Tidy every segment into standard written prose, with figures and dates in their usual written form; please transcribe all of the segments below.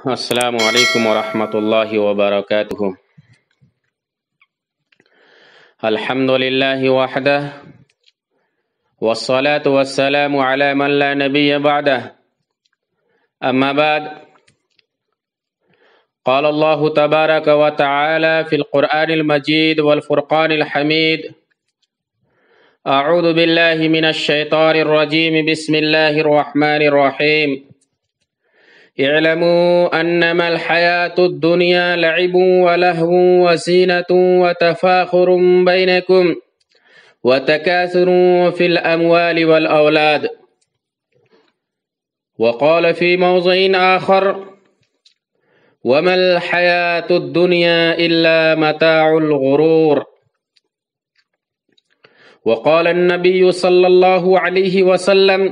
السلام علیکم ورحمۃ اللہ وبرکاتہ۔ الحمد للہ وحدہ والصلاة والسلام علی من لا نبی بعدہ، اما بعد، قال اللہ تبارک وتعالی فی القرآن المجید والفرقان الحمید، اعوذ باللہ من الشیطان الرجیم، بسم اللہ الرحمن الرحیم۔ اعلموا انما الحياة الدنيا لعب ولهو وزينة وتفاخر بينكم وتكاثر في الأموال والأولاد، وقال في موضع آخر وما الحياة الدنيا إلا متاع الغرور، وقال النبي صلى الله عليه وسلم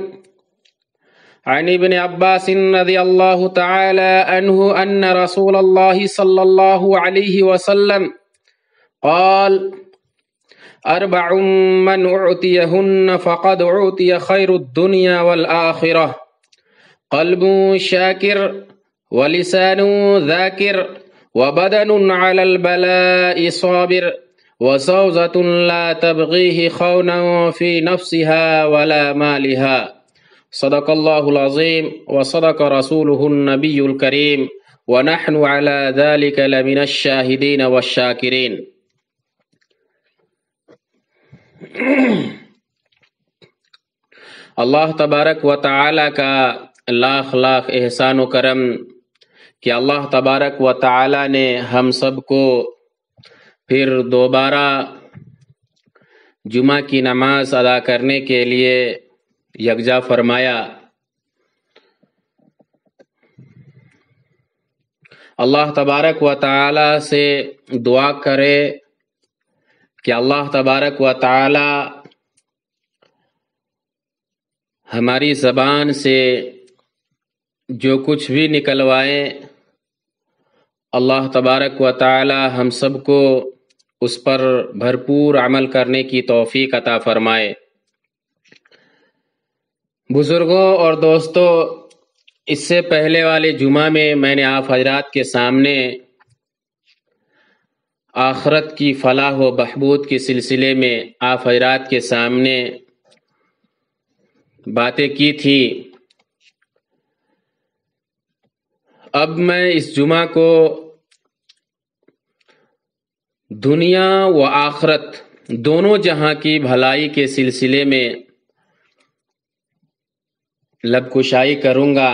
عن ابن عباس رضی اللہ تعالی عنہ ان رسول اللہ صلی اللہ علیہ وسلم قال اربع من اعطیہن فقد اعطی خیر الدنیا والآخرہ، قلب شاکر ولسان ذاکر وبدن علی البلاء صابر وزوجة لا تبغيه خونا في نفسها ولا مالها، صدق اللہ العظیم وصدق رسولہ النبی الکریم ونحن على ذلك لمن الشاہدین والشاکرین۔ اللہ تبارک و تعالی کا لاکھ لاکھ احسان و کرم کہ اللہ تبارک و تعالی نے ہم سب کو پھر دوبارہ جمعہ کی نماز ادا کرنے کے لیے یکجا فرمایا۔ اللہ تبارک و تعالی سے دعا کرے کہ اللہ تبارک و تعالی ہماری زبان سے جو کچھ بھی نکلوائے، اللہ تبارک و تعالی ہم سب کو اس پر بھرپور عمل کرنے کی توفیق عطا فرمائے۔ بزرگوں اور دوستوں، اس سے پہلے والے جمعہ میں نے آپ حضرات کے سامنے آخرت کی فلاح و بہبود کے سلسلے میں آپ حضرات کے سامنے باتیں کی تھی۔ اب میں اس جمعہ کو دنیا و آخرت دونوں جہاں کی بھلائی کے سلسلے میں لب کشائی کروں گا،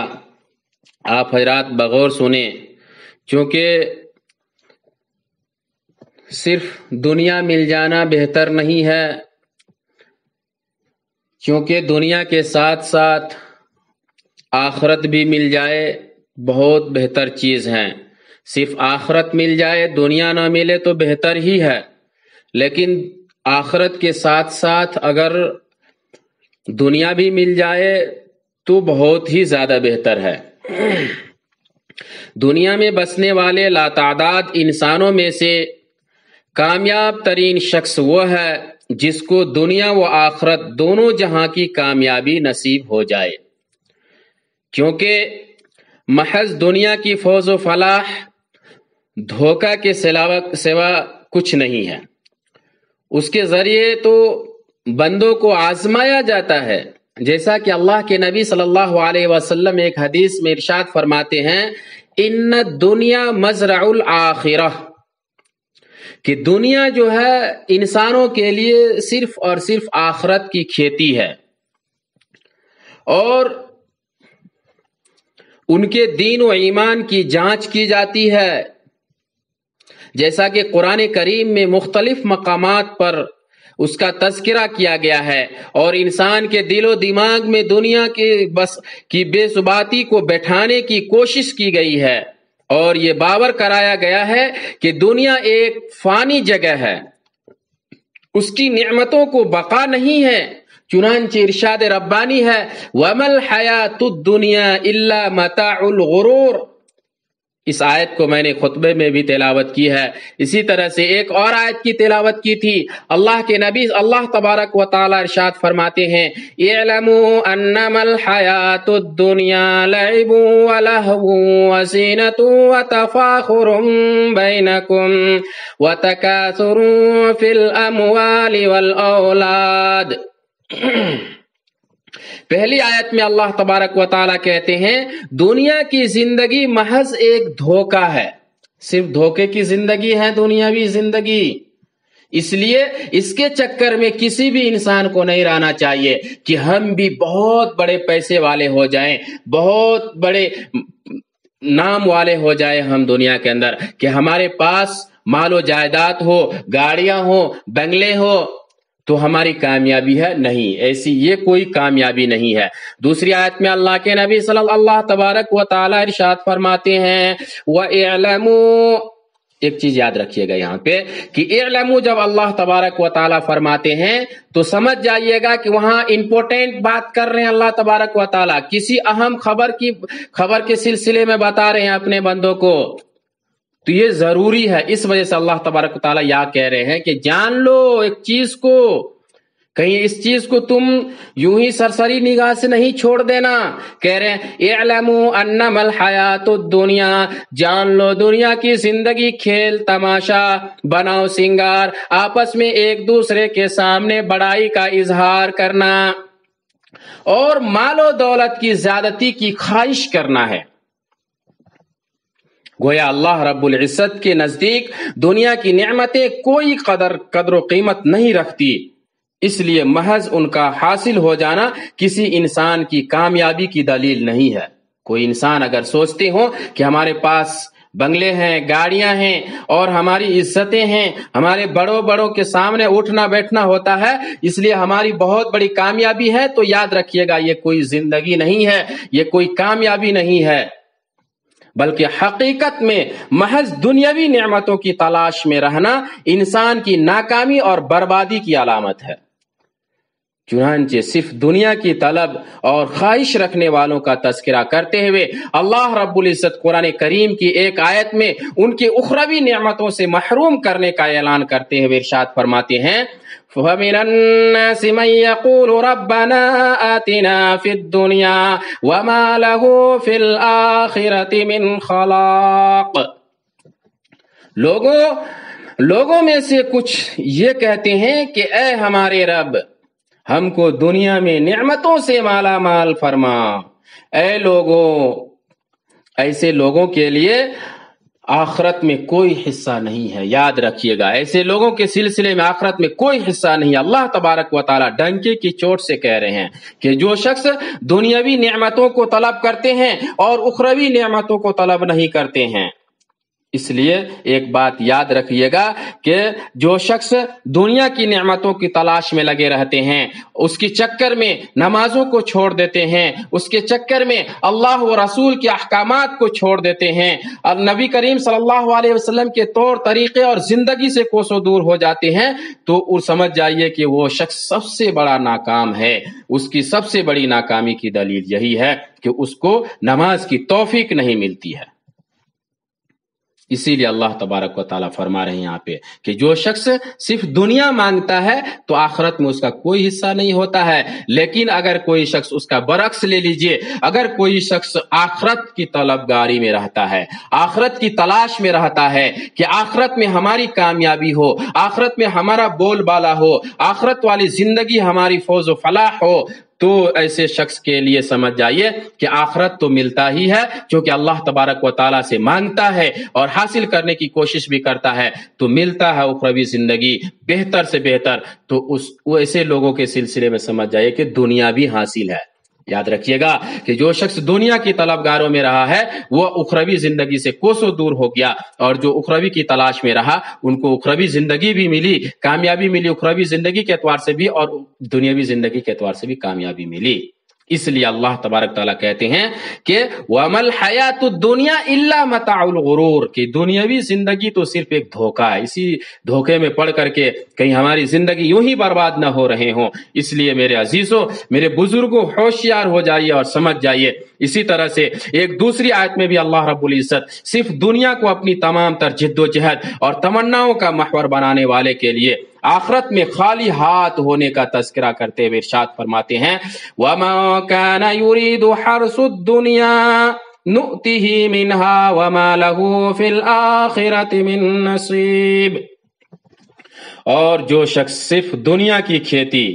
آپ حضرات بغور سنیں، چونکہ صرف دنیا مل جانا بہتر نہیں ہے، کیونکہ دنیا کے ساتھ ساتھ آخرت بھی مل جائے بہت بہتر چیز ہے۔ صرف آخرت مل جائے دنیا نہ ملے تو بہتر ہی ہے، لیکن آخرت کے ساتھ ساتھ اگر دنیا بھی مل جائے تو بہت ہی زیادہ بہتر ہے۔ دنیا میں بسنے والے لاتعداد انسانوں میں سے کامیاب ترین شخص وہ ہے جس کو دنیا و آخرت دونوں جہاں کی کامیابی نصیب ہو جائے، کیونکہ محض دنیا کی فوز و فلاح دھوکہ کے سوا کچھ نہیں ہے۔ اس کے ذریعے تو بندوں کو آزمایا جاتا ہے، جیسا کہ اللہ کے نبی صلی اللہ علیہ وسلم ایک حدیث میں ارشاد فرماتے ہیں، ان الدنیا مزرع الآخرہ، کہ دنیا جو ہے انسانوں کے لیے صرف اور صرف آخرت کی کھیتی ہے، اور ان کے دین و ایمان کی جانچ کی جاتی ہے، جیسا کہ قرآن کریم میں مختلف مقامات پر اس کا تذکرہ کیا گیا ہے، اور انسان کے دل و دماغ میں دنیا کی بے ثباتی کو بٹھانے کی کوشش کی گئی ہے، اور یہ باور کرایا گیا ہے کہ دنیا ایک فانی جگہ ہے، اس کی نعمتوں کو بقا نہیں ہے۔ چنانچہ ارشاد ربانی ہے، وَمَا الْحَيَاةُ الدُّنْيَا إِلَّا مَتَاعُ الْغُرُورِ، اس آیت کو میں نے خطبے میں بھی تلاوت کی ہے. اسی طرح سے ایک اور آیت کی تلاوت کی تھی. اللہ کے نبی اللہ تبارک و تعالی ارشاد فرماتے ہیں اعلموا انما الحیات الدنیا لعب ولہو وزینۃ وتفاخر بینکم وتکاثر فی الاموال والاولاد. پہلی آیت میں اللہ تبارک و تعالیٰ کہتے ہیں دنیا کی زندگی محض ایک دھوکہ ہے، صرف دھوکے کی زندگی ہے دنیاوی زندگی. اس لیے اس کے چکر میں کسی بھی انسان کو نہیں رہنا چاہیے کہ ہم بھی بہت بڑے پیسے والے ہو جائیں، بہت بڑے نام والے ہو جائیں ہم دنیا کے اندر، کہ ہمارے پاس مال و جائیداد ہو، گاڑیاں ہو، بنگلے ہو تو ہماری کامیابی ہے. نہیں، ایسی یہ کوئی کامیابی نہیں ہے. دوسری آیت میں اللہ کے نبی صلی اللہ تبارک و تعالی ارشاد فرماتے ہیں وَاعْلَمُوا، ایک چیز یاد رکھیے گا یہاں پہ کہ اعلموا جب اللہ تبارک و تعالی فرماتے ہیں تو سمجھ جائیے گا کہ وہاں امپورٹنٹ بات کر رہے ہیں اللہ تبارک و تعالی، کسی اہم خبر کے سلسلے میں بتا رہے ہیں اپنے بندوں کو. تو یہ ضروری ہے، اس وجہ سے اللہ تبارک و تعالیٰ یا کہہ رہے ہیں کہ جان لو ایک چیز کو، کہیں اس چیز کو تم یوں ہی سرسری نگاہ سے نہیں چھوڑ دینا. کہہ رہے ہیں اعلموا انما الحیات الدنیا، جان لو دنیا کی زندگی کھیل تماشا، بناؤ سنگار، آپس میں ایک دوسرے کے سامنے بڑائی کا اظہار کرنا اور مال و دولت کی زیادتی کی خواہش کرنا ہے. گویا اللہ رب العزت کے نزدیک دنیا کی نعمتیں کوئی قدر و قیمت نہیں رکھتی، اس لیے محض ان کا حاصل ہو جانا کسی انسان کی کامیابی کی دلیل نہیں ہے. کوئی انسان اگر سوچتے ہو کہ ہمارے پاس بنگلے ہیں، گاڑیاں ہیں اور ہماری عزتیں ہیں، ہمارے بڑوں کے سامنے اٹھنا بیٹھنا ہوتا ہے، اس لیے ہماری بہت بڑی کامیابی ہے، تو یاد رکھیے گا یہ کوئی زندگی نہیں ہے، یہ کوئی کامیابی نہیں ہے، بلکہ حقیقت میں محض دنیاوی نعمتوں کی تلاش میں رہنا انسان کی ناکامی اور بربادی کی علامت ہے. چنانچہ صرف دنیا کی طلب اور خواہش رکھنے والوں کا تذکرہ کرتے ہوئے اللہ رب العزت قرآن کریم کی ایک آیت میں ان کی اخروی نعمتوں سے محروم کرنے کا اعلان کرتے ہوئے ارشاد فرماتے ہیں فَمِنَ النَّاسِ مَن يَقُولُ رَبَّنَا آتِنَا فِي الدُّنْيَا وَمَا لَهُ فِي الْآخِرَةِ مِنْ خَلَاقٍ. لوگوں میں سے کچھ یہ کہتے ہیں کہ اے ہمارے رب، ہم کو دنیا میں نعمتوں سے مالا مال فرما. اے لوگوں، ایسے لوگوں کے لیے آخرت میں کوئی حصہ نہیں ہے. یاد رکھیے گا، ایسے لوگوں کے سلسلے میں آخرت میں کوئی حصہ نہیں. اللہ تبارک و تعالیٰ ڈنکے کی چوٹ سے کہہ رہے ہیں کہ جو شخص دنیاوی نعمتوں کو طلب کرتے ہیں اور اخروی نعمتوں کو طلب نہیں کرتے ہیں. اس لیے ایک بات یاد رکھیے گا کہ جو شخص دنیا کی نعمتوں کی تلاش میں لگے رہتے ہیں، اس کے چکر میں نمازوں کو چھوڑ دیتے ہیں، اس کے چکر میں اللہ و رسول کے احکامات کو چھوڑ دیتے ہیں اور نبی کریم صلی اللہ علیہ وسلم کے طور طریقے اور زندگی سے کوسوں دور ہو جاتے ہیں، تو سمجھ جائیے کہ وہ شخص سب سے بڑا ناکام ہے. اس کی سب سے بڑی ناکامی کی دلیل یہی ہے کہ اس کو نماز کی توفیق نہیں ملتی ہے. اسی لیے اللہ تبارک و تعالیٰ فرما رہے ہیں یہاں پہ کہ جو شخص صرف دنیا مانگتا ہے تو آخرت میں اس کا کوئی حصہ نہیں ہوتا ہے. لیکن اگر کوئی شخص، اس کا برعکس لے لیجئے، اگر کوئی شخص آخرت کی طلبگاری میں رہتا ہے، آخرت کی تلاش میں رہتا ہے کہ آخرت میں ہماری کامیابی ہو، آخرت میں ہمارا بول بالا ہو، آخرت والی زندگی ہماری فوز و فلاح ہو، تو ایسے شخص کے لیے سمجھ جائیے کہ آخرت تو ملتا ہی ہے، کیونکہ اللہ تبارک و تعالیٰ سے مانگتا ہے اور حاصل کرنے کی کوشش بھی کرتا ہے تو ملتا ہے اخروی زندگی بہتر سے بہتر. تو ایسے لوگوں کے سلسلے میں سمجھ جائیے کہ دنیا بھی حاصل ہے. یاد رکھیے گا کہ جو شخص دنیا کی طلبگاروں میں رہا ہے وہ اخروی زندگی سے کوسوں دور ہو گیا، اور جو اخروی کی تلاش میں رہا ان کو اخروی زندگی بھی ملی، کامیابی ملی، اخروی زندگی کے اعتبار سے بھی اور دنیاوی زندگی کے اعتبار سے بھی کامیابی ملی. اس لیے اللہ تبارک تعالیٰ کہتے ہیں کہ وَمَا الْحَيَاةُ الدُّنْيَا إِلَّا مَتَاعُ الْغُرُورِ کہ دنیاوی زندگی تو صرف ایک دھوکہ ہے، اسی دھوکے میں پڑ کر کے کہیں ہماری زندگی یوں ہی برباد نہ ہو رہے ہوں۔ اس لیے میرے عزیزوں، میرے بزرگوں، ہوشیار ہو جائیے اور سمجھ جائیے۔ اسی طرح سے ایک دوسری آیت میں بھی اللہ رب العزت صرف دنیا کو اپنی تمام تر جد و جہد اور تمناؤں کا محور بنانے والے کے لیے آخرت میں خالی ہاتھ ہونے کا تذکرہ کرتے ہوئے ارشاد فرماتے ہیں وَمَا كَانَ يُرِيدُ حَرْثُ الدُّنْيَا نُؤْتِهِ مِنْهَا وَمَا لَهُ فِي الْآخِرَةِ مِن نَصِيبٍ۔ اور جو شخص صرف دنیا کی کھیتی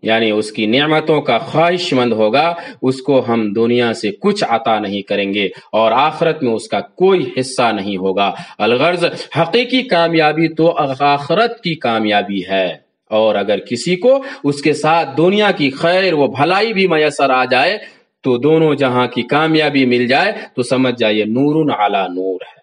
یعنی اس کی نعمتوں کا خواہش مند ہوگا، اس کو ہم دنیا سے کچھ عطا نہیں کریں گے اور آخرت میں اس کا کوئی حصہ نہیں ہوگا۔ الغرض حقیقی کامیابی تو آخرت کی کامیابی ہے، اور اگر کسی کو اس کے ساتھ دنیا کی خیر و بھلائی بھی میسر آ جائے تو دونوں جہاں کی کامیابی مل جائے تو سمجھ جائیے نور علی نور ہے۔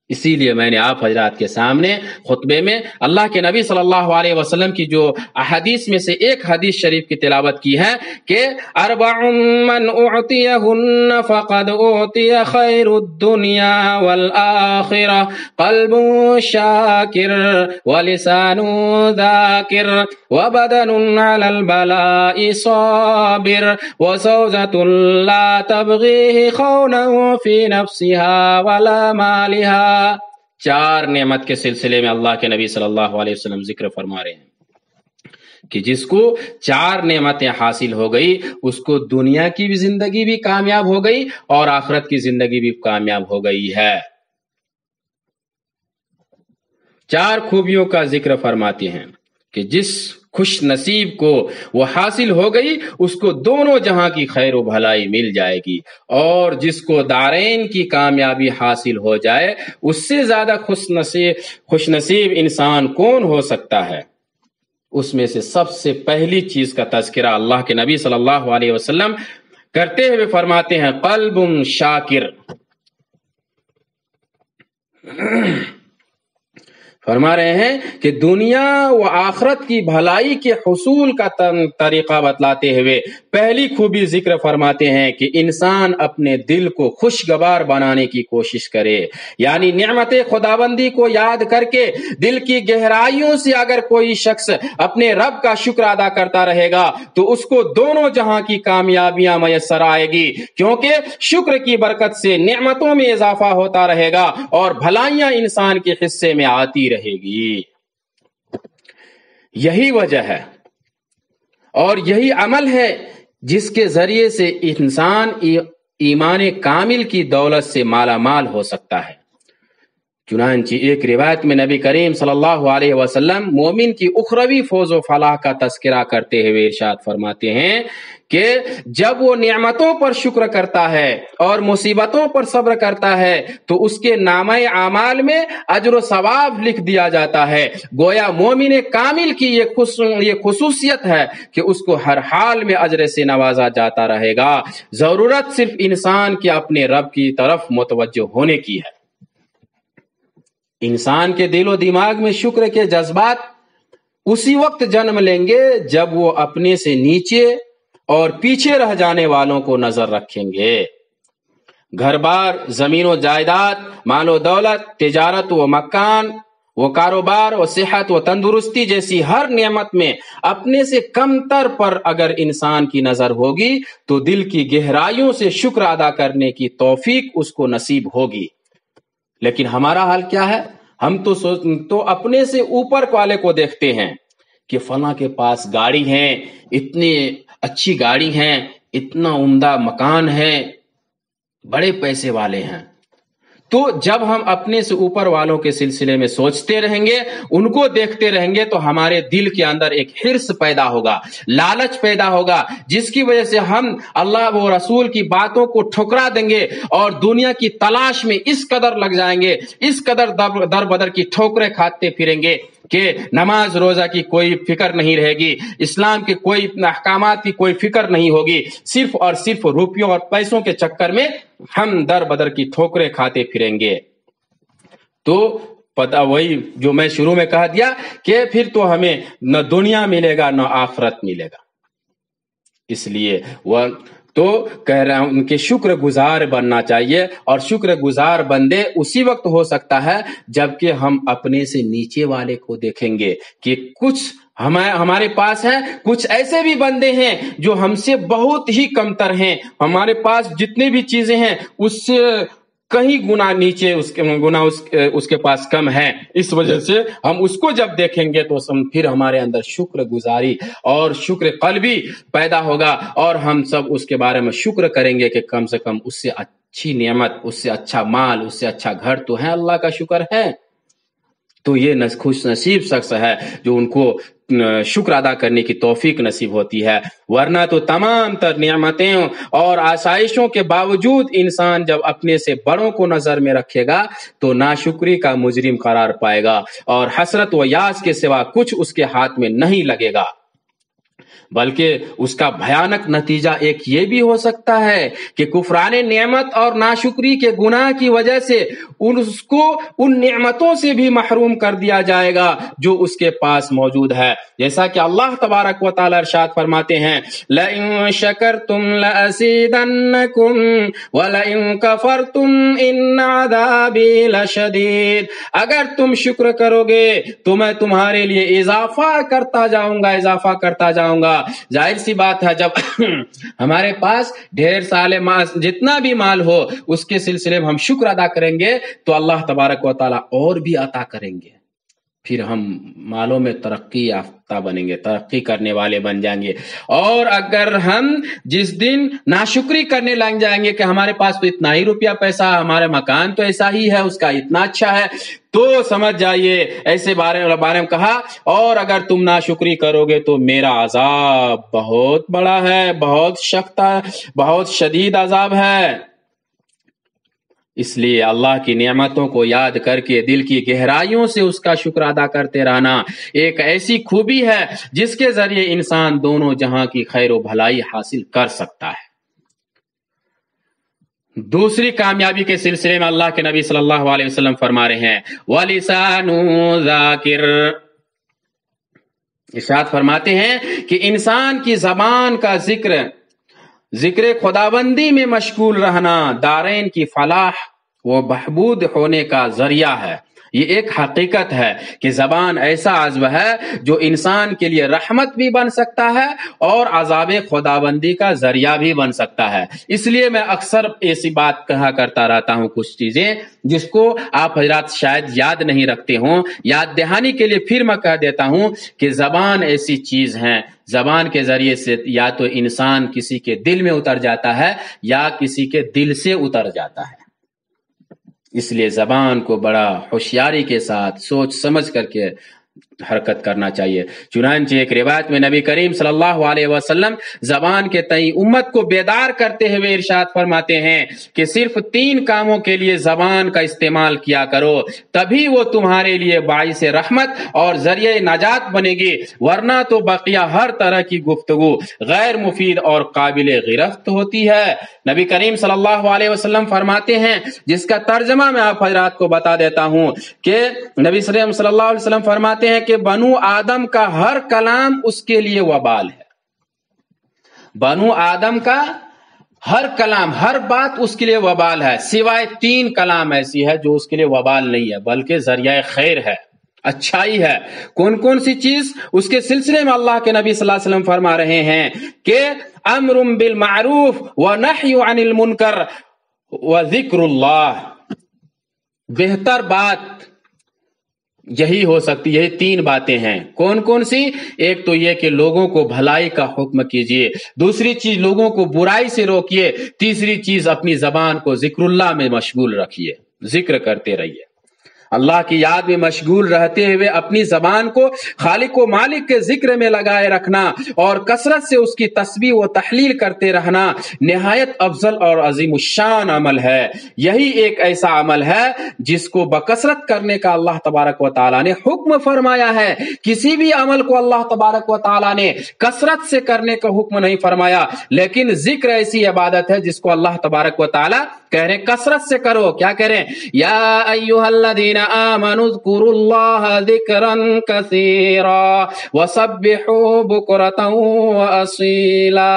اسی لیے میں نے آپ حضرات کے سامنے خطبے میں اللہ کے نبی صلی اللہ علیہ وسلم کی جو احادیث میں سے ایک حدیث شریف کی تلاوت کی ہے کہ اربع من اعطیہن فقد اعطی خیر الدنیا والآخرہ قلب شاکر ولسان ذاکر وبدن علی البلاء صابر وزوجة لا تبغیہ خونا فی نفسها ولا مالها۔ چار نعمت کے سلسلے میں اللہ کے نبی صلی اللہ علیہ وسلم ذکر فرما رہے ہیں کہ جس کو چار نعمتیں حاصل ہو گئی اس کو دنیا کی بھی زندگی بھی کامیاب ہو گئی اور آخرت کی زندگی بھی کامیاب ہو گئی ہے۔ چار خوبیوں کا ذکر فرماتے ہیں کہ جس خوش نصیب کو وہ حاصل ہو گئی اس کو دونوں جہاں کی خیر و بھلائی مل جائے گی، اور جس کو دارین کی کامیابی حاصل ہو جائے اس سے زیادہ خوش نصیب انسان کون ہو سکتا ہے۔ اس میں سے سب سے پہلی چیز کا تذکرہ اللہ کے نبی صلی اللہ علیہ وسلم کرتے ہوئے فرماتے ہیں قلب شاکر۔ فرما رہے ہیں کہ دنیا و آخرت کی بھلائی کے حصول کا طریقہ بتلاتے ہوئے پہلی خوبی ذکر فرماتے ہیں کہ انسان اپنے دل کو خوشگوار بنانے کی کوشش کرے، یعنی نعمت خداوندی کو یاد کر کے دل کی گہرائیوں سے اگر کوئی شخص اپنے رب کا شکر ادا کرتا رہے گا تو اس کو دونوں جہاں کی کامیابیاں میسر آئے گی، کیونکہ شکر کی برکت سے نعمتوں میں اضافہ ہوتا رہے گا اور بھلائیاں انسان کے حصے میں آتی رہے گی۔ یہی وجہ ہے اور یہی عمل ہے جس کے ذریعے سے انسان ایمان کامل کی دولت سے مالا مال ہو سکتا ہے۔ چنانچہ ایک روایت میں نبی کریم صلی اللہ علیہ وسلم مومن کی اخروی فوز و فلاح کا تذکرہ کرتے ہوئے ارشاد فرماتے ہیں کہ جب وہ نعمتوں پر شکر کرتا ہے اور مصیبتوں پر صبر کرتا ہے تو اس کے نامہ اعمال میں اجر و ثواب لکھ دیا جاتا ہے۔ گویا مومن کامل کی یہ خصوصیت ہے کہ اس کو ہر حال میں اجر سے نوازا جاتا رہے گا۔ ضرورت صرف انسان کے اپنے رب کی طرف متوجہ ہونے کی ہے۔ انسان کے دل و دماغ میں شکر کے جذبات اسی وقت جنم لیں گے جب وہ اپنے سے نیچے اور پیچھے رہ جانے والوں کو نظر رکھیں گے۔ گھر بار، زمین و جائیداد، مال و دولت، تجارت و مکان و کاروبار و صحت و تندرستی جیسی ہر نعمت میں اپنے سے کم تر پر اگر انسان کی نظر ہوگی تو دل کی گہرائیوں سے شکر ادا کرنے کی توفیق اس کو نصیب ہوگی۔ لیکن ہمارا حال کیا ہے؟ ہم تو اپنے سے اوپر والے کو دیکھتے ہیں کہ فلاں کے پاس گاڑی ہے، اتنی اچھی گاڑی ہے، اتنا عمدہ مکان ہے، بڑے پیسے والے ہیں۔ تو جب ہم اپنے سے اوپر والوں کے سلسلے میں سوچتے رہیں گے، ان کو دیکھتے رہیں گے تو ہمارے دل کے اندر ایک حرص پیدا ہوگا، لالچ پیدا ہوگا، جس کی وجہ سے ہم اللہ و رسول کی باتوں کو ٹھکرا دیں گے اور دنیا کی تلاش میں اس قدر لگ جائیں گے، اس قدر در بدر کی ٹھوکریں کھاتے پھریں گے کہ نماز روزہ کی کوئی فکر نہیں رہے گی، اسلام کے کوئی احکامات کی کوئی فکر نہیں ہوگی، صرف اور صرف روپیوں اور پیسوں کے چکر میں ہم در بدر کی ٹھوکریں کھاتے پھریں گے۔ تو پتہ وہی جو میں شروع میں کہا دیا کہ پھر تو ہمیں نہ دنیا ملے گا نہ آخرت ملے گا۔ اس لیے وہ تو کہہ رہا ہوں ان کے شکر گزار بننا چاہیے، اور شکر گزار بندے اسی وقت ہو سکتا ہے جبکہ ہم اپنے سے نیچے والے کو دیکھیں گے کہ کچھ ہمارے پاس ہے، کچھ ایسے بھی بندے ہیں جو ہم سے بہت ہی کمتر ہیں، ہمارے پاس جتنی بھی چیزیں ہیں اس سے کہیں گنا نیچے اس کے پاس کم ہے، اس وجہ سے ہم اس کو جب دیکھیں گے تو پھر ہمارے اندر شکر گزاری اور شکر قلبی پیدا ہوگا، اور ہم سب اس کے بارے میں شکر کریں گے کہ کم سے کم اس سے اچھی نعمت، اس سے اچھا مال، اس سے اچھا گھر تو ہے، اللہ کا شکر ہے۔ تو یہ خوش نصیب شخص ہے جو ان کو شکر ادا کرنے کی توفیق نصیب ہوتی ہے، ورنہ تو تمام تر نعمتیں اور آسائشوں کے باوجود انسان جب اپنے سے بڑوں کو نظر میں رکھے گا تو ناشکری کا مجرم قرار پائے گا، اور حسرت و یاس کے سوا کچھ اس کے ہاتھ میں نہیں لگے گا، بلکہ اس کا بھیانک نتیجہ ایک یہ بھی ہو سکتا ہے کہ کفران نعمت اور ناشکری کے گناہ کی وجہ سے اس کو ان نعمتوں سے بھی محروم کر دیا جائے گا جو اس کے پاس موجود ہے، جیسا کہ اللہ تبارک و تعالی ارشاد فرماتے ہیں لَإِن شَكَرْتُمْ لَأَزِيدَنَّكُمْ وَلَإِن كَفَرْتُمْ إِنَّ عَذَابِي لَشَدِيدٌ، اگر تم شکر کرو گے تو میں تمہارے لیے اضافہ کرتا جاؤں گا۔ ظاہر سی بات ہے جب ہمارے پاس ڈھیر سالے جتنا بھی مال ہو اس کے سلسلے میں ہم شکر ادا کریں گے تو اللہ تبارک و تعالی اور بھی عطا کریں گے، پھر ہم مالوں میں ترقی یافتہ بنیں گے، ترقی کرنے والے بن جائیں گے۔ اور اگر ہم جس دن ناشکری کرنے لگ جائیں گے کہ ہمارے پاس تو اتنا ہی روپیہ پیسہ، ہمارے مکان تو ایسا ہی ہے، اس کا اتنا اچھا ہے، تو سمجھ جائیے ایسے بارے میں کہا اور اگر تم ناشکری کرو گے تو میرا عذاب بہت بڑا ہے، بہت سخت، بہت شدید عذاب ہے۔ اس لیے اللہ کی نعمتوں کو یاد کر کے دل کی گہرائیوں سے اس کا شکر ادا کرتے رہنا ایک ایسی خوبی ہے جس کے ذریعے انسان دونوں جہاں کی خیر و بھلائی حاصل کر سکتا ہے۔ دوسری کامیابی کے سلسلے میں اللہ کے نبی صلی اللہ علیہ وسلم فرما رہے ہیں وَلِسَانُ ذَاكِرٌ، ارشاد فرماتے ہیں کہ انسان کی زبان کا ذکر خداوندی میں مشغول رہنا دارین کی فلاح و بہبود ہونے کا ذریعہ ہے۔ یہ ایک حقیقت ہے کہ زبان ایسا عزو ہے جو انسان کے لیے رحمت بھی بن سکتا ہے اور عذاب خداوندی کا ذریعہ بھی بن سکتا ہے۔ اس لیے میں اکثر ایسی بات کہا کرتا رہتا ہوں، کچھ چیزیں جس کو آپ حضرات شاید یاد نہیں رکھتے ہوں، یاد دہانی کے لیے پھر میں کہہ دیتا ہوں کہ زبان ایسی چیز ہے، زبان کے ذریعے سے یا تو انسان کسی کے دل میں اتر جاتا ہے یا کسی کے دل سے اتر جاتا ہے۔ اس لیے زبان کو بڑا ہوشیاری کے ساتھ سوچ سمجھ کر کے حرکت کرنا چاہیے۔ چنانچہ ایک روایت میں نبی کریم صلی اللہ علیہ وسلم زبان کے تئیں امت کو بیدار کرتے ہوئے ارشاد فرماتے ہیں کہ صرف 3 کاموں کے لیے زبان کا استعمال کیا کرو، تبھی وہ تمہارے لیے باعث رحمت اور ذریعہ نجات بنے گی، ورنہ تو بقیہ ہر طرح کی گفتگو غیر مفید اور قابل گرفت ہوتی ہے۔ نبی کریم صلی اللہ علیہ وسلم فرماتے ہیں، جس کا ترجمہ میں آپ حضرات کو بتا دیتا ہوں کہ نبی صلی اللہ علیہ وسلم فرماتے ہیں کہ بنو آدم کا ہر کلام اس کے لیے وبال ہے۔ بنو آدم کا ہر کلام، ہر بات اس کے لیے وبال ہے، سوائے 3 کلام ایسی ہے جو اس کے لیے وبال نہیں ہے بلکہ ذریعہ خیر ہے، اچھائی ہے۔ کون کون سی چیز؟ اس کے سلسلے میں اللہ کے نبی صلی اللہ علیہ وسلم فرما رہے ہیں کہ امر بالمعروف ونہی عن المنکر وذکر اللہ، بہتر بات یہی ہو سکتی، یہی 3 باتیں ہیں۔ کون کون سی؟ ایک تو یہ کہ لوگوں کو بھلائی کا حکم کیجئے، دوسری چیز لوگوں کو برائی سے روکیے، تیسری چیز اپنی زبان کو ذکر اللہ میں مشغول رکھیے، ذکر کرتے رہیے، اللہ کی یاد میں مشغول رہتے ہوئے اپنی زبان کو خالق و مالک کے ذکر میں لگائے رکھنا اور کثرت سے اس کی تسبیح و تحلیل کرتے رہنا نہایت افضل اور عظیم الشان عمل ہے۔ یہی ایک ایسا عمل ہے جس کو بکثرت کرنے کا اللہ تبارک و تعالیٰ نے حکم فرمایا ہے۔ کسی بھی عمل کو اللہ تبارک و تعالیٰ نے کثرت سے کرنے کا حکم نہیں فرمایا، لیکن ذکر ایسی عبادت ہے جس کو اللہ تبارک و تعالیٰ کہہ رہے ہیں کثرت سے کرو. کیا کہہ رہے ہیں؟ یا ایھا الذین آمنوا اذکروا اللہ ذکرا کثیرا وسبحوا بکرۃ واصیلا.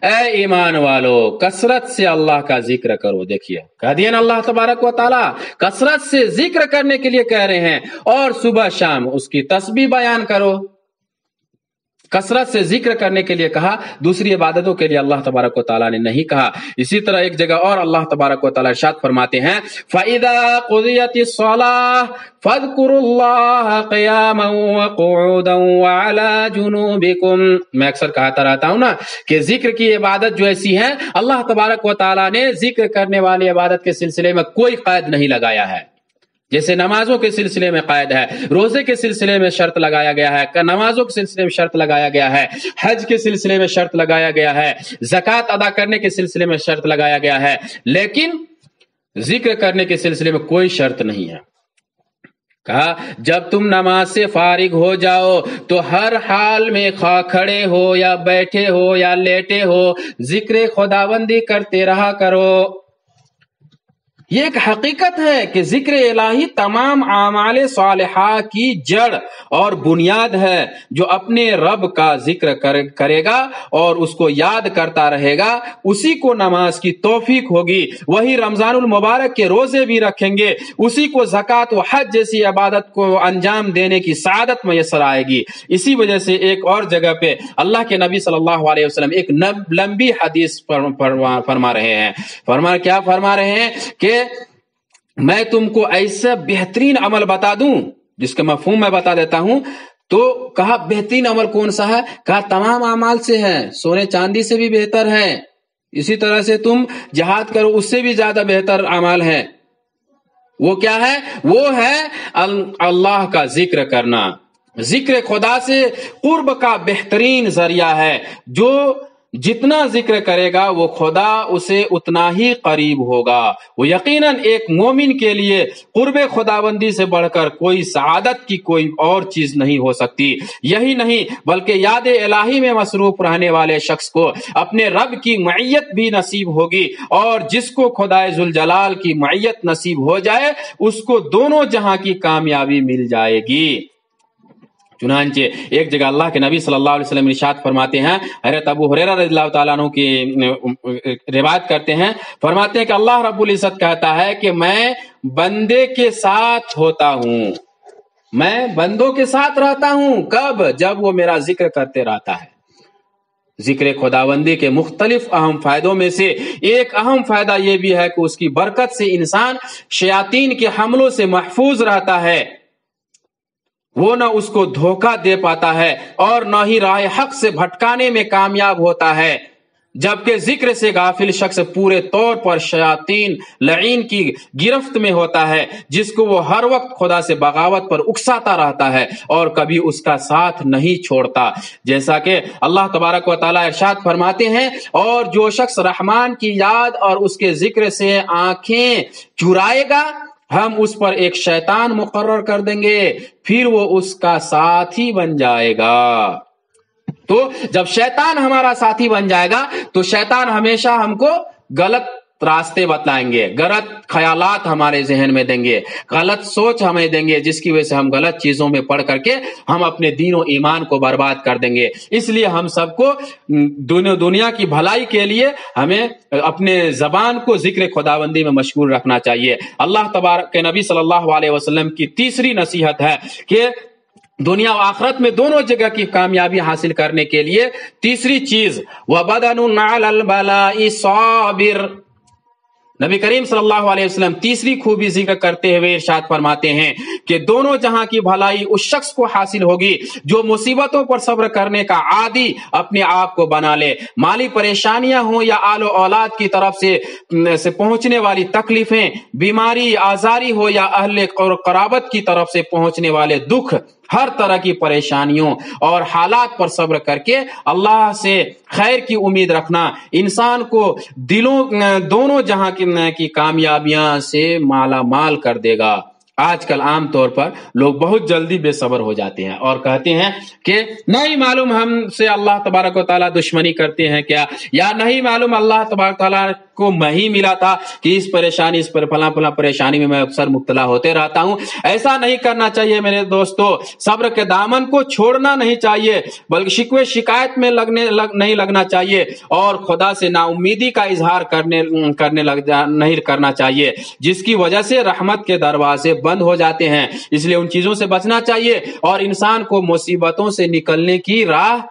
اے ایمان والو کثرت سے اللہ کا ذکر کرو. دیکھیے کہہ دیا نا اللہ تبارک و تعالی کثرت سے ذکر کرنے کے لیے کہہ رہے ہیں, اور صبح شام اس کی تسبیح بیان کرو. کثرت سے ذکر کرنے کے لیے کہا, دوسری عبادتوں کے لیے اللہ تبارک و تعالیٰ نے نہیں کہا. اسی طرح ایک جگہ اور اللہ تبارک و تعالیٰ ارشاد فرماتے ہیں فَإِذَا قُضِيَتِ الصَّلَاةُ فَاذْكُرُوا اللَّهَ قِيَامًا وَقُعُودًا وَعَلَى جُنُوبِكُمْ. میں اکثر کہتا رہتا ہوں نا کہ ذکر کی عبادت جو ایسی ہے, اللہ تبارک و تعالیٰ نے ذکر کرنے والی عبادت کے سلسلے میں کوئی قید نہیں لگایا ہے. جیسے نمازوں کے سلسلے میں قید ہے, روزے کے سلسلے میں شرط لگایا گیا ہے, نمازوں کے سلسلے میں شرط لگایا گیا ہے, حج کے سلسلے میں شرط لگایا گیا ہے, زکوٰۃ ادا کرنے کے سلسلے میں شرط لگایا گیا ہے, لیکن ذکر کرنے کے سلسلے میں کوئی شرط نہیں ہے. کہا جب تم نماز سے فارغ ہو جاؤ تو ہر حال میں خواہ کھڑے ہو یا بیٹھے ہو یا لیٹے ہو ذکر خداوندی کرتے رہا کرو. یہ ایک حقیقت ہے کہ ذکر الہی تمام اعمال صالحہ کی جڑ اور بنیاد ہے. جو اپنے رب کا ذکر کرے گا اور اس کو یاد کرتا رہے گا اسی کو نماز کی توفیق ہوگی, وہی رمضان المبارک کے روزے بھی رکھیں گے, اسی کو زکوٰۃ و حج جیسی عبادت کو انجام دینے کی سعادت میسر آئے گی. اسی وجہ سے ایک اور جگہ پہ اللہ کے نبی صلی اللہ علیہ وسلم ایک لمبی حدیث فرما رہے ہیں. کیا فرما رہے ہیں کہ میں تم کو ایسا بہترین عمل بتا دوں جس کا مفہوم میں بتا دیتا ہوں. تو کہا بہترین عمل کون سا ہے؟ کہا تمام اعمال سے ہے, سونے چاندی سے بھی بہتر ہے. اسی طرح سے تم جہاد کرو اس سے بھی زیادہ بہتر اعمال ہے. وہ کیا ہے؟ وہ ہے اللہ کا ذکر کرنا. ذکر خدا سے قرب کا بہترین ذریعہ ہے. جو جتنا ذکر کرے گا وہ خدا اسے اتنا ہی قریب ہوگا. وہ یقیناً ایک مومن کے لیے قرب خداوندی سے بڑھ کر کوئی سعادت کی کوئی اور چیز نہیں ہو سکتی. یہی نہیں بلکہ یاد الہی میں مصروف رہنے والے شخص کو اپنے رب کی معیت بھی نصیب ہوگی, اور جس کو خدائے ذوالجلال کی معیت نصیب ہو جائے اس کو دونوں جہاں کی کامیابی مل جائے گی. چنانچہ ایک جگہ اللہ کے نبی صلی اللہ علیہ وسلم ارشاد فرماتے ہیں, حضرت ابو ہریرہ رضی اللہ تعالیٰ عنہ کی روایت کرتے ہیں, فرماتے ہیں کہ اللہ رب العزت کہتا ہے کہ میں بندے کے ساتھ ہوتا ہوں, میں بندوں کے ساتھ رہتا ہوں. کب؟ جب وہ میرا ذکر کرتے رہتا ہے. ذکر خداوندی کے مختلف اہم فائدوں میں سے ایک اہم فائدہ یہ بھی ہے کہ اس کی برکت سے انسان شیاطین کے حملوں سے محفوظ رہتا ہے. وہ نہ اس کو دھوکہ دے پاتا ہے اور نہ ہی راہ حق سے بھٹکانے میں کامیاب ہوتا ہے. جبکہ ذکر سے غافل شخص پورے طور پر شیاطین لعین کی گرفت میں ہوتا ہے, جس کو وہ ہر وقت خدا سے بغاوت پر اکساتا رہتا ہے اور کبھی اس کا ساتھ نہیں چھوڑتا. جیسا کہ اللہ تبارک و تعالیٰ ارشاد فرماتے ہیں, اور جو شخص رحمان کی یاد اور اس کے ذکر سے آنکھیں چرائے گا ہم اس پر ایک شیطان مقرر کر دیں گے, پھر وہ اس کا ساتھی بن جائے گا. تو جب شیطان ہمارا ساتھی بن جائے گا تو شیطان ہمیشہ ہم کو غلط راستے بتلائیں گے, غلط خیالات ہمارے ذہن میں دیں گے, غلط سوچ ہمیں دیں گے, جس کی وجہ سے ہم غلط چیزوں میں پڑھ کر کے ہم اپنے دین و ایمان کو برباد کر دیں گے. اس لیے ہم سب کو دنیا کی بھلائی کے لیے ہمیں اپنے زبان کو ذکر خداوندی میں مشغول رکھنا چاہیے. اللہ تبارک کے نبی صلی اللہ علیہ وسلم کی تیسری نصیحت ہے کہ دنیا و آخرت میں دونوں جگہ کی کامیابی حاصل کرنے کے لیے تیسری چیز وَبَدَنٌ عَلَى الْبَلَاءِ صَابِرٌ. نبی کریم صلی اللہ علیہ وسلم تیسری خوبی ذکر کرتے ہوئے ارشاد فرماتے ہیں کہ دونوں جہاں کی بھلائی اس شخص کو حاصل ہوگی جو مصیبتوں پر صبر کرنے کا عادی اپنے آپ کو بنا لے. مالی پریشانیاں ہوں یا آل و اولاد کی طرف سے پہنچنے والی تکلیفیں, بیماری آزاری ہو یا اہل قرابت کی طرف سے پہنچنے والے دکھ, ہر طرح کی پریشانیوں اور حالات پر صبر کر کے اللہ سے خیر کی امید رکھنا انسان کو دونوں جہاں کی کامیابیاں سے مالا مال کر دے گا. آج کل عام طور پر لوگ بہت جلدی بے صبر ہو جاتے ہیں اور کہتے ہیں کہ نہیں معلوم ہم سے اللہ تبارک و تعالیٰ دشمنی کرتے ہیں کیا، یا نہیں معلوم اللہ تبارک و تعالیٰ کو میں ہی ملا تھا کہ اس پریشانی اس پر فلاں فلاں پریشانی میں میں اکثر مبتلا ہوتے رہتا ہوں۔ ایسا نہیں کرنا چاہیے میرے دوستو، صبر کے دامن کو چھوڑنا نہیں چاہیے، بلکہ شکوے شکایت میں نہیں لگنا چاہیے، اور خدا سے نا امیدی کا اظہار نہیں کرنا چاہیے، جس کی وجہ سے رحمت کے دروازے بند ہو جاتے ہیں۔ اس لیے ان چیزوں سے بچنا چاہیے، اور انسان کو مصیبتوں سے نکلنے کی راہ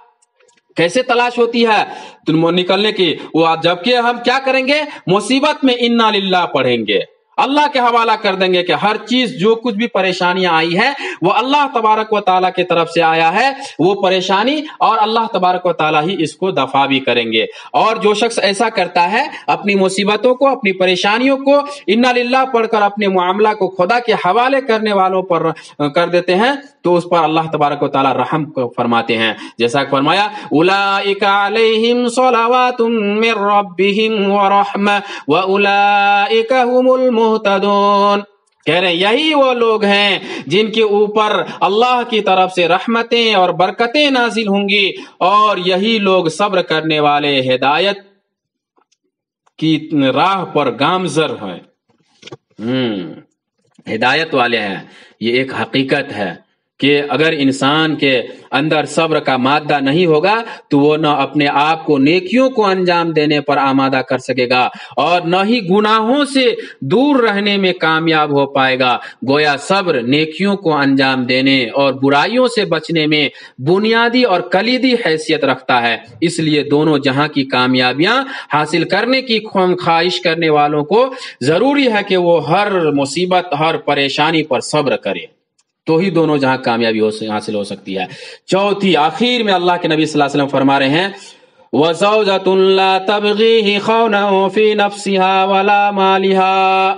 کیسے تلاش ہوتی ہے تو نکلنے کی، وہ جبکہ ہم کیا کریں گے، مصیبت میں انا للہ پڑھیں گے، اللہ کے حوالہ کر دیں گے کہ ہر چیز جو کچھ بھی پریشانیاں آئی ہے وہ اللہ تبارک و تعالیٰ کی طرف سے آیا ہے، وہ پریشانی، اور اللہ تبارک و تعالیٰ ہی اس کو دفع بھی کریں گے۔ اور جو شخص ایسا کرتا ہے، اپنی مصیبتوں کو، اپنی پریشانیوں کو انا للہ پڑھ کر اپنے معاملہ کو خدا کے حوالے کرنے والوں پر کر دیتے ہیں، تو اس پر اللہ تبارک و تعالیٰ رحم فرماتے ہیں، جیسا کہ فرمایا اولئک علیہم صلوات من ربہم ورحمہ واولئک هم المہتدون۔ کہہ رہے ہیں یہی وہ لوگ ہیں جن کے اوپر اللہ کی طرف سے رحمتیں اور برکتیں نازل ہوں گی، اور یہی لوگ صبر کرنے والے ہدایت کی راہ پر گامزن ہیں، ہدایت والے ہیں۔ یہ ایک حقیقت ہے کہ اگر انسان کے اندر صبر کا مادہ نہیں ہوگا تو وہ نہ اپنے آپ کو نیکیوں کو انجام دینے پر آمادہ کر سکے گا، اور نہ ہی گناہوں سے دور رہنے میں کامیاب ہو پائے گا۔ گویا صبر نیکیوں کو انجام دینے اور برائیوں سے بچنے میں بنیادی اور کلیدی حیثیت رکھتا ہے۔ اس لیے دونوں جہاں کی کامیابیاں حاصل کرنے کی خواہش کرنے والوں کو ضروری ہے کہ وہ ہر مصیبت، ہر پریشانی پر صبر کرے، تو ہی دونوں جہاں کامیابی حاصل ہو سکتی ہے۔ چوتھی، آخر میں اللہ کے نبی صلی اللہ علیہ وسلم فرما رہے ہیں وَزَوْجَةٌ لَا تَبْغِيهِ خَوْنًا فِي نَفْسِهَا وَلَا مَالِهَا،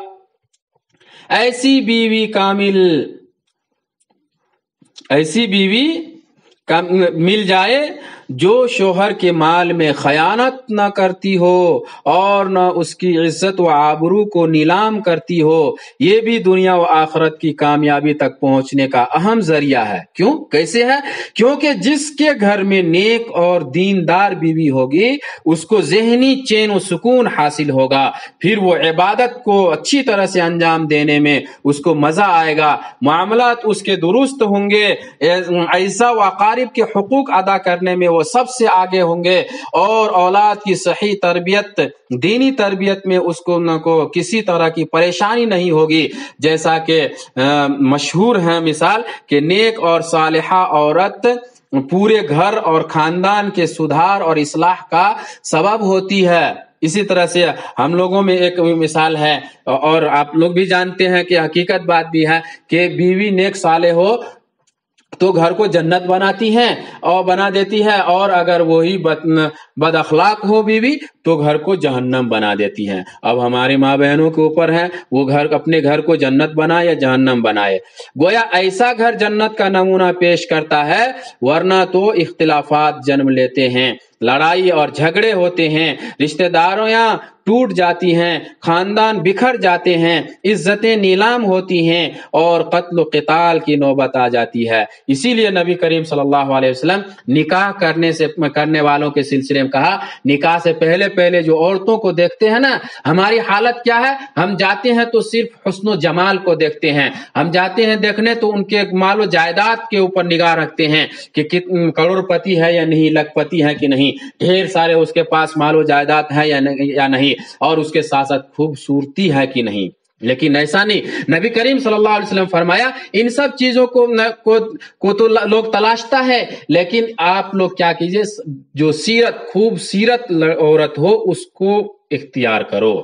ایسی بیوی مل جائے جو شوہر کے مال میں خیانت نہ کرتی ہو اور نہ اس کی عزت و آبرو کو نیلام کرتی ہو، یہ بھی دنیا و آخرت کی کامیابی تک پہنچنے کا اہم ذریعہ ہے۔ کیوں؟ کیسے ہے؟ کیونکہ جس کے گھر میں نیک اور دیندار بیوی ہوگی اس کو ذہنی چین و سکون حاصل ہوگا، پھر وہ عبادت کو اچھی طرح سے انجام دینے میں اس کو مزہ آئے گا، معاملات اس کے درست ہوں گے، اعزاء و اقارب کے حقوق ادا کرنے میں وہ سب سے آگے ہوں گے، اور اولاد کی صحیح تربیت، دینی تربیت میں اس کو کسی طرح کی پریشانی نہیں ہوگی۔ جیسا کہ مشہور ہے مثال کہ نیک اور صالحہ عورت پورے گھر اور خاندان کے سدھار اور اصلاح کا سبب ہوتی ہے۔ اسی طرح سے ہم لوگوں میں ایک مثال ہے، اور آپ لوگ بھی جانتے ہیں کہ حقیقت بات بھی ہے کہ بیوی نیک صالح ہو تو گھر کو جنت بناتی ہیں اور بنا دیتی ہے، اور اگر وہی بد اخلاق ہو بیوی تو گھر کو جہنم بنا دیتی ہیں۔ اب ہمارے ماں بہنوں کے اوپر ہے وہ اپنے گھر کو جنت بنائے یا جہنم بنائے۔ گویا ایسا گھر جنت کا نمونہ پیش کرتا ہے، ورنہ تو اختلافات جنم لیتے ہیں، لڑائی اور جھگڑے ہوتے ہیں، رشتہ داریاں ٹوٹ جاتی ہیں، خاندان بکھر جاتے ہیں، عزتیں نیلام ہوتی ہیں، اور قتل و قتال کی نوبت آ جاتی ہے۔ اسی لیے نبی کریم صلی اللہ علیہ وسلم نکاح کرنے والوں کے سلسلے میں کہا، نکاح سے پہلے جو عورتوں کو دیکھتے ہیں نا، ہماری حالت کیا ہے، ہم جاتے ہیں تو صرف حسن و جمال کو دیکھتے ہیں، ہم جاتے ہیں دیکھنے تو ان کے مال و جائیداد کے اوپر نگاہ رکھتے ہیں کہ کروڑ پتی ہے یا نہیں، لاکھ پتی ہے کہ نہیں، ڈھیر سارے اس کے پاس مال و جائیداد ہے یا نہیں، اور اس کے ساتھ ساتھ خوبصورتی ہے کہ نہیں۔ لیکن ایسا نہیں، نبی کریم صلی اللہ علیہ وسلم فرمایا ان سب چیزوں کو تو لوگ تلاشتا ہے، لیکن آپ لوگ کیا کیجئے، جو خوب سیرت عورت ہو اس کو اختیار کرو۔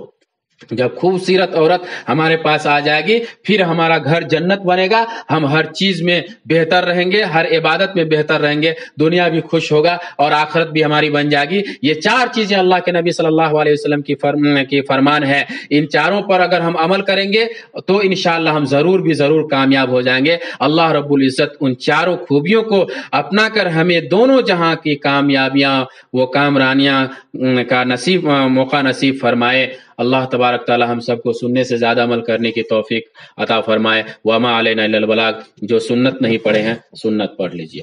جب خوبصورت عورت ہمارے پاس آ جائے گی پھر ہمارا گھر جنت بنے گا، ہم ہر چیز میں بہتر رہیں گے، ہر عبادت میں بہتر رہیں گے، دنیا بھی خوش ہوگا اور آخرت بھی ہماری بن جائے گی۔ یہ چار چیزیں اللہ کے نبی صلی اللہ علیہ وسلم کی فرمان ہے، ان چاروں پر اگر ہم عمل کریں گے تو انشاءاللہ ہم ضرور کامیاب ہو جائیں گے۔ اللہ رب العزت ان چاروں خوبیوں کو اپنا کر ہمیں دونوں جہاں کی کامیابیاں و کامرانیاں کا موقع نصیب فرمائے۔ اللہ تبارک تعالی ہم سب کو سننے سے زیادہ عمل کرنے کی توفیق عطا فرمائے۔ وما علینا الا البلاغ، جو سنت نہیں پڑھے ہیں سنت پڑھ لیجئے۔